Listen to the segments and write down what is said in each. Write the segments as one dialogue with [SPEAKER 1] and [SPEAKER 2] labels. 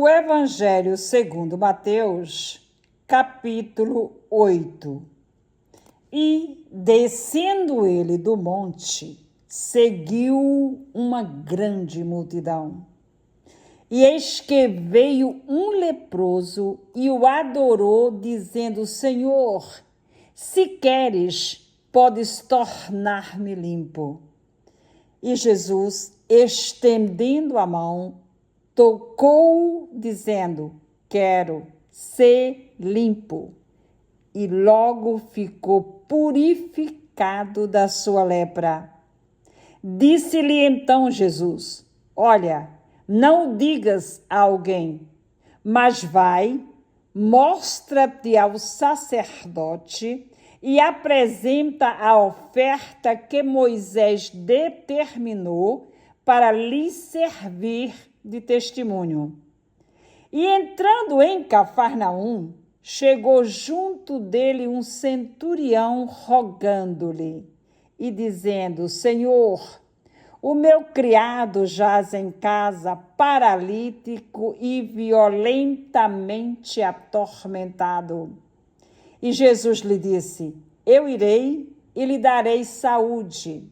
[SPEAKER 1] O Evangelho segundo Mateus, capítulo 8. E, descendo ele do monte, seguiu uma grande multidão. E eis que veio um leproso e o adorou, dizendo: Senhor, se queres, podes tornar-me limpo. E Jesus, estendendo a mão, tocou-o, dizendo: quero, ser limpo. E logo ficou purificado da sua lepra. Disse-lhe então Jesus: olha, não digas a alguém, mas vai, mostra-te ao sacerdote e apresenta a oferta que Moisés determinou para lhe servir de testemunho. E entrando em Cafarnaum, chegou junto dele um centurião rogando-lhe e dizendo: Senhor, o meu criado jaz em casa, paralítico e violentamente atormentado. E Jesus lhe disse: eu irei e lhe darei saúde.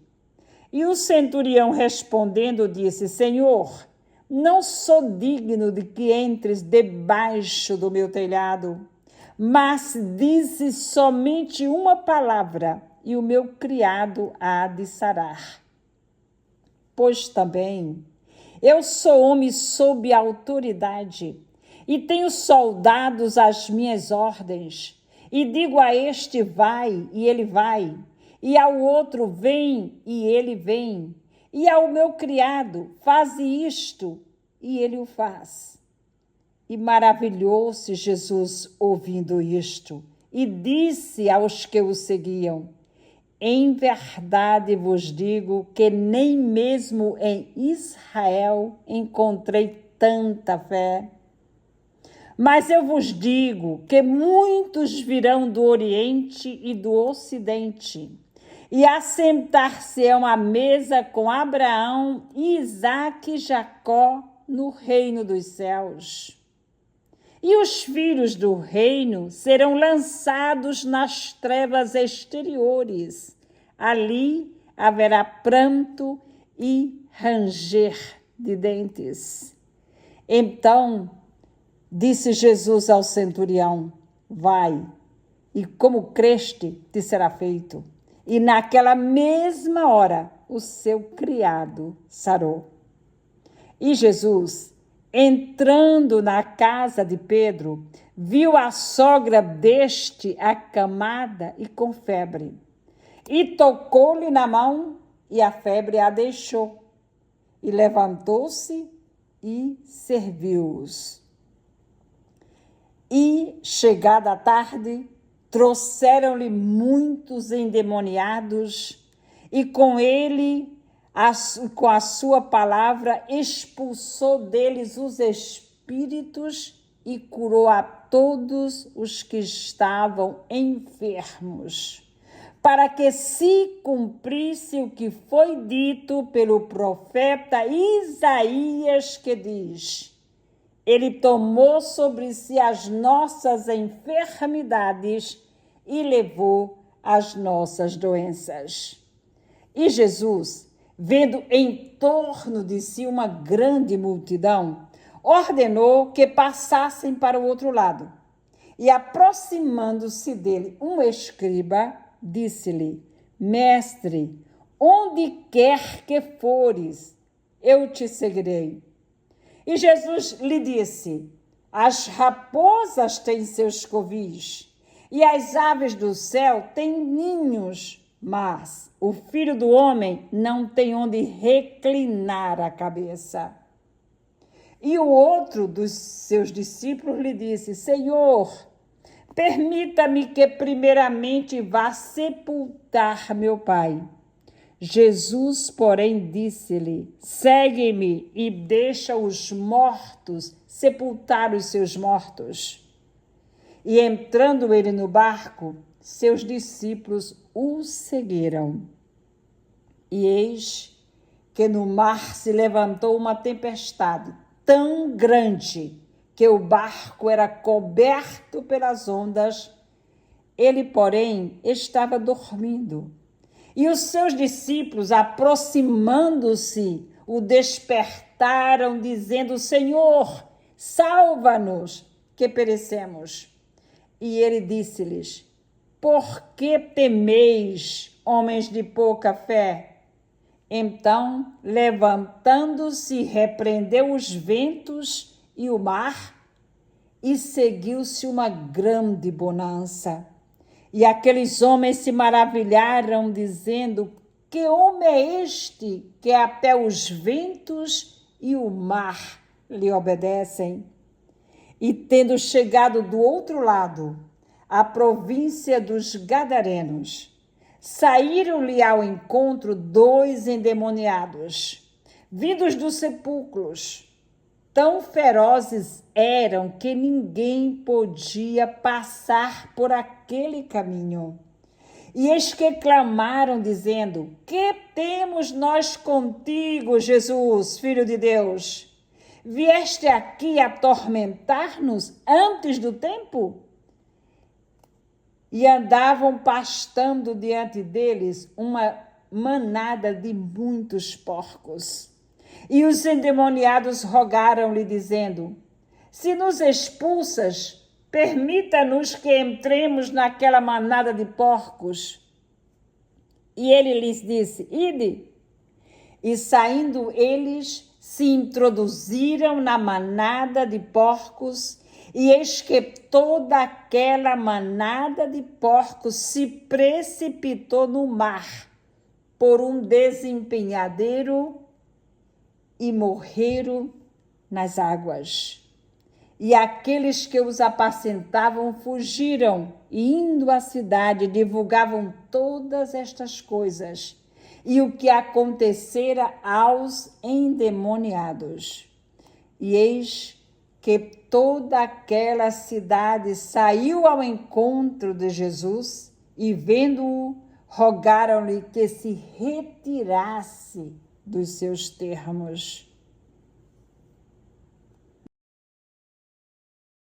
[SPEAKER 1] E o centurião respondendo disse: Senhor, não sou digno de que entres debaixo do meu telhado, mas dize somente uma palavra e o meu criado há de sarar. Pois também eu sou homem sob autoridade e tenho soldados às minhas ordens, e digo a este: vai, e ele vai, e ao outro: vem, e ele vem, e ao meu criado: faze isto, e ele o faz. E maravilhou-se Jesus ouvindo isto, e disse aos que o seguiam: em verdade vos digo que nem mesmo em Israel encontrei tanta fé. Mas eu vos digo que muitos virão do Oriente e do Ocidente, e assentar-se-ão à mesa com Abraão, Isaque e Jacó no reino dos céus. E os filhos do reino serão lançados nas trevas exteriores. Ali haverá pranto e ranger de dentes. Então disse Jesus ao centurião: vai, e como creste te será feito. E naquela mesma hora o seu criado sarou. E Jesus, entrando na casa de Pedro, viu a sogra deste acamada e com febre. E tocou-lhe na mão, e a febre a deixou. E levantou-se e serviu-os. E, chegada a tarde, trouxeram-lhe muitos endemoniados, e com a sua palavra, expulsou deles os espíritos e curou a todos os que estavam enfermos, para que se cumprisse o que foi dito pelo profeta Isaías, que diz: ele tomou sobre si as nossas enfermidades e levou as nossas doenças. E Jesus, vendo em torno de si uma grande multidão, ordenou que passassem para o outro lado. E aproximando-se dele um escriba, disse-lhe: Mestre, onde quer que fores, eu te seguirei. E Jesus lhe disse: as raposas têm seus covis, e as aves do céu têm ninhos, mas o Filho do Homem não tem onde reclinar a cabeça. E o outro dos seus discípulos lhe disse: Senhor, permita-me que primeiramente vá sepultar meu pai. Jesus, porém, disse-lhe: segue-me e deixa os mortos sepultar os seus mortos. E entrando ele no barco, seus discípulos o seguiram. E eis que no mar se levantou uma tempestade tão grande que o barco era coberto pelas ondas. Ele, porém, estava dormindo. E os seus discípulos, aproximando-se, o despertaram, dizendo: Senhor, salva-nos, que perecemos. E ele disse-lhes: Por que temeis, homens de pouca fé? Então, levantando-se, repreendeu os ventos e o mar, e seguiu-se uma grande bonança. E aqueles homens se maravilharam, dizendo: Que homem é este que até os ventos e o mar lhe obedecem? E tendo chegado do outro lado, a província dos Gadarenos, saíram-lhe ao encontro 2 endemoniados, vindos dos sepulcros. Tão ferozes eram que ninguém podia passar por aquele caminho. E eis que clamaram, dizendo: Que temos nós contigo, Jesus, Filho de Deus? Vieste aqui atormentar-nos antes do tempo? E andavam pastando diante deles uma manada de muitos porcos. E os endemoniados rogaram-lhe, dizendo: Se nos expulsas, permita-nos que entremos naquela manada de porcos. E ele lhes disse: Ide. E saindo eles, se introduziram na manada de porcos, e eis que toda aquela manada de porcos se precipitou no mar por um desempenhadeiro e morreram nas águas. E aqueles que os apacentavam fugiram, e indo à cidade, divulgavam todas estas coisas, e o que acontecera aos endemoniados. E eis que toda aquela cidade saiu ao encontro de Jesus, e vendo-o, rogaram-lhe que se retirasse dos seus termos.